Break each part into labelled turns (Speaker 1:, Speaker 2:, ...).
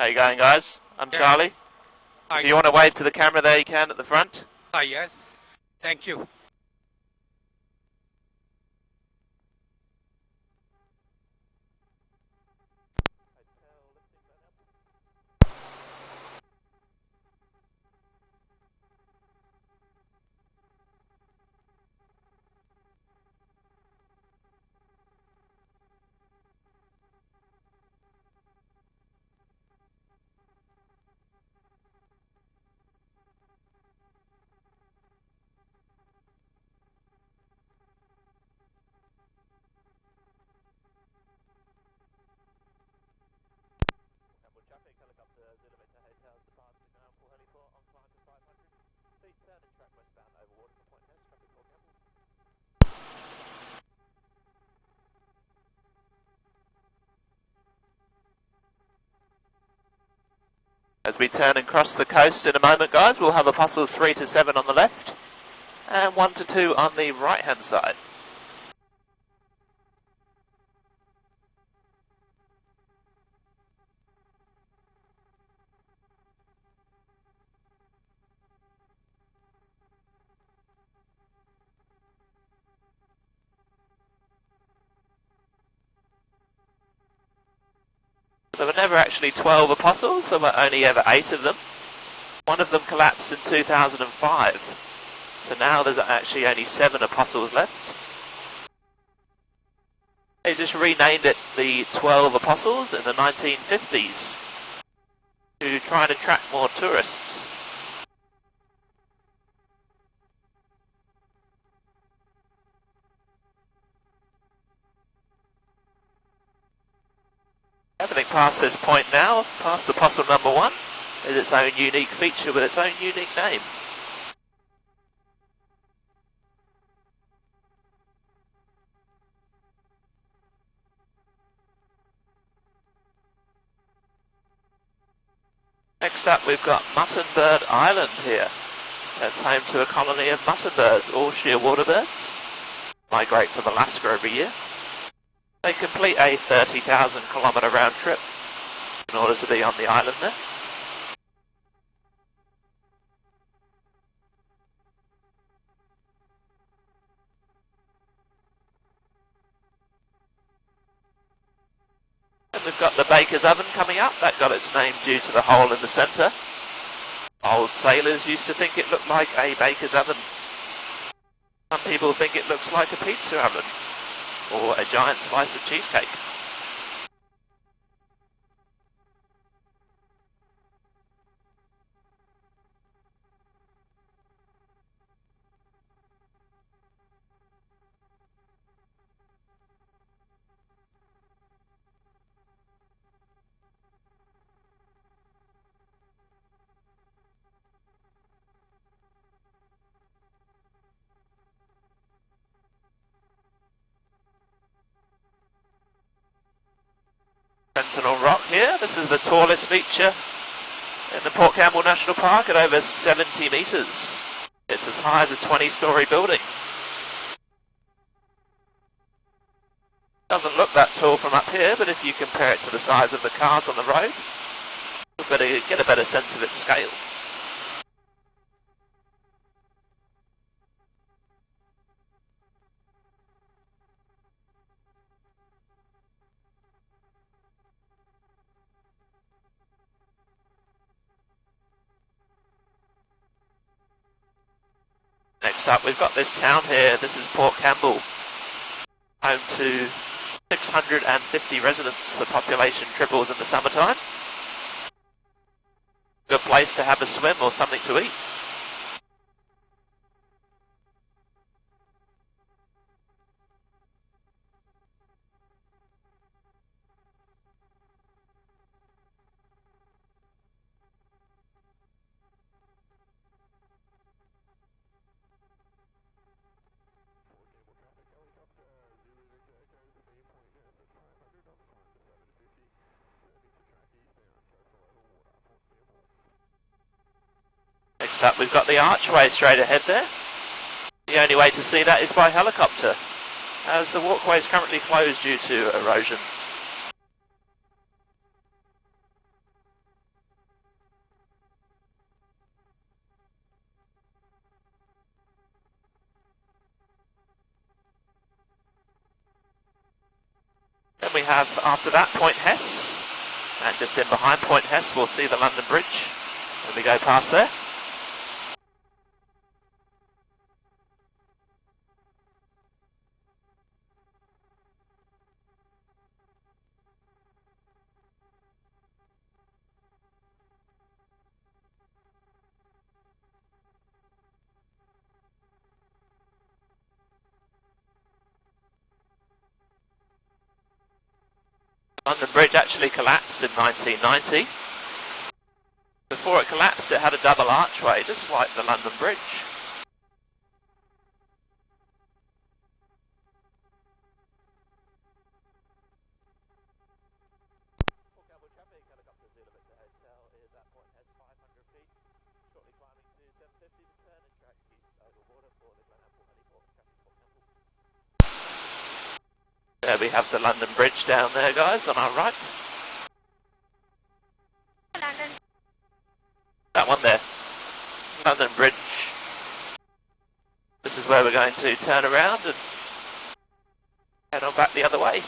Speaker 1: How you going, guys? I'm Charlie.
Speaker 2: Hi.
Speaker 1: If you want to wave to the camera there, you can at the front.
Speaker 2: Hi, yes. Thank you.
Speaker 1: As we turn and cross the coast in a moment, guys, we'll have apostles 3 to 7 on the left and 1 to 2 on the right hand side. There were never actually 12 apostles, there were only ever 8 of them. One of them collapsed in 2005, so now there's actually only 7 apostles left. They just renamed it the 12 apostles in the 1950s to try and attract more tourists. Everything past this point now, past apostle number 1, is its own unique feature with its own unique name. Next up we've got Muttonbird Island here. It's home to a colony of muttonbirds, all shearwater birds. Migrate from Alaska every year. They complete a 30,000 kilometre round trip in order to be on the island there. And we've got the baker's oven coming up. That got its name due to the hole in the centre. Old sailors used to think it looked like a baker's oven. Some people think it looks like a pizza oven or a giant slice of cheesecake. Sentinel Rock here. This is the tallest feature in the Port Campbell National Park at over 70 metres. It's as high as a 20-storey building. Doesn't look that tall from up here, but if you compare it to the size of the cars on the road, you'll get a better sense of its scale. Next up, we've got this town here. This is Port Campbell, home to 650 residents. The population triples in the summertime. Good place to have a swim or something to eat. Next up, we've got the archway straight ahead there. The only way to see that is by helicopter, as the walkway is currently closed due to erosion. we have, after that, Point Hess. And just in behind Point Hess, we'll see the London Bridge when we go past there. London Bridge actually collapsed in 1990. Before it collapsed, it had a double archway, just like the London Bridge. There we have the London Bridge down there, guys, on our right.
Speaker 3: London.
Speaker 1: That one there. London Bridge. This is where we're going to turn around and head on back the other way.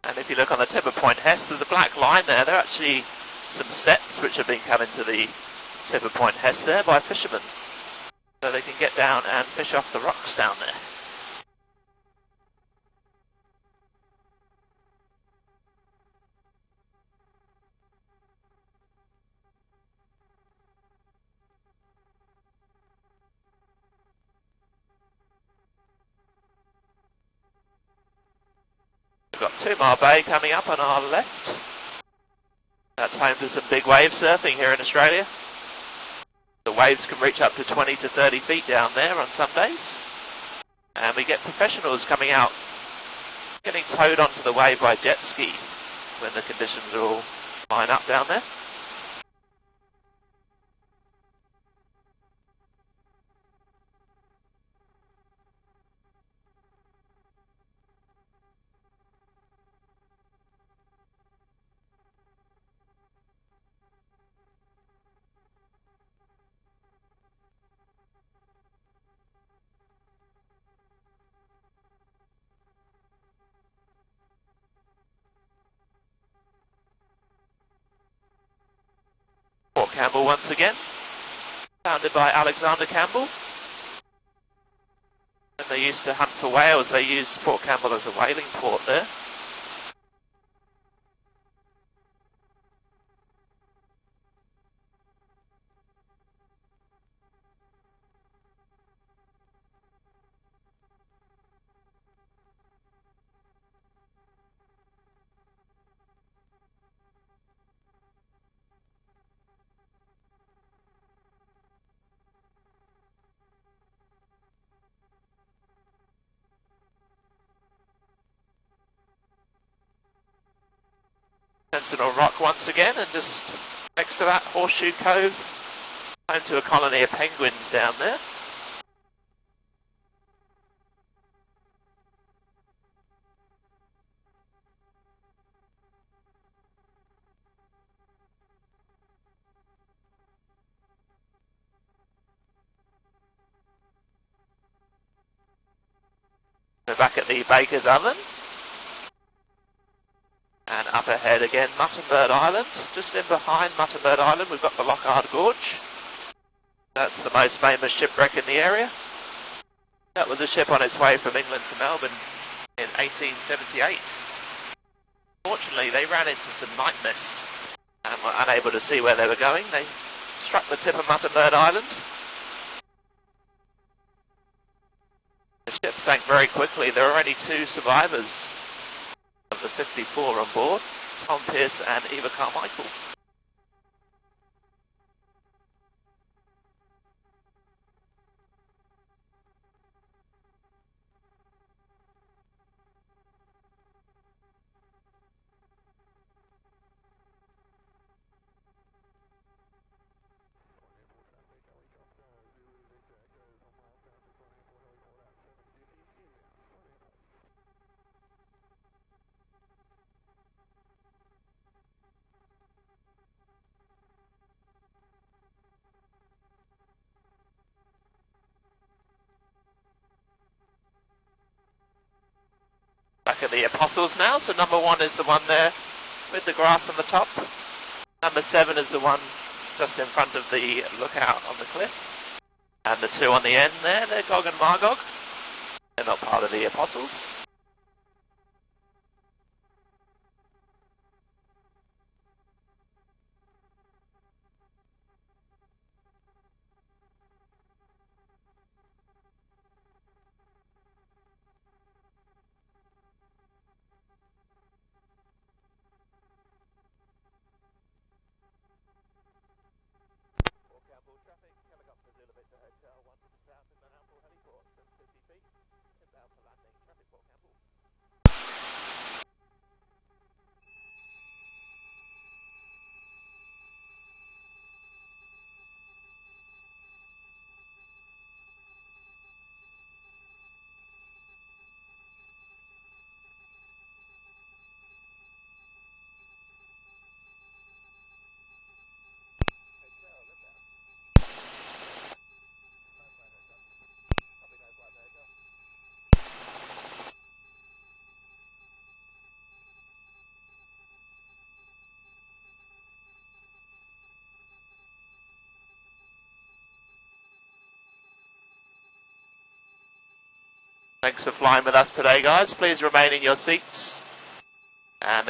Speaker 1: And if you look on the tip of Point Hess, there's a black line there. There are actually some steps which have been coming to the tip of Point Hess there by fishermen. So they can get down and fish off the rocks down there. We've got 2 Mile Bay coming up on our left. That's home to some big wave surfing here in Australia. The waves can reach up to 20 to 30 feet down there on some days. And we get professionals coming out, getting towed onto the wave by jet ski when the conditions are all fine up down there. Port Campbell once again, founded by Alexander Campbell. When they used to hunt for whales, they used Port Campbell as a whaling port there. Sentinel Rock once again, and just next to that, Horseshoe Cove, home to a colony of penguins down there. We're back at the Baker's Oven. And up ahead again, Muttonbird Island. Just in behind Muttonbird Island, we've got the Lockhart Gorge. That's the most famous shipwreck in the area. That was a ship on its way from England to Melbourne in 1878. Fortunately, they ran into some night mist and were unable to see where they were going. They struck the tip of Mutton Bird Island. The ship sank very quickly. There are only 2 survivors of the 54 on board, Tom Pearce and Eva Carmichael. Back at the Apostles now, so number 1 is the one there with the grass on the top. Number 7 is the one just in front of the lookout on the cliff. And the 2 on the end there, they're Gog and Magog. They're not part of the Apostles. Traffic, helicopter Zulu Hotel, 1 to the south, inbound Apple heliport, 750 feet, inbound for landing, traffic Port Campbell. Thanks for flying with us today, guys. Please remain in your seats. And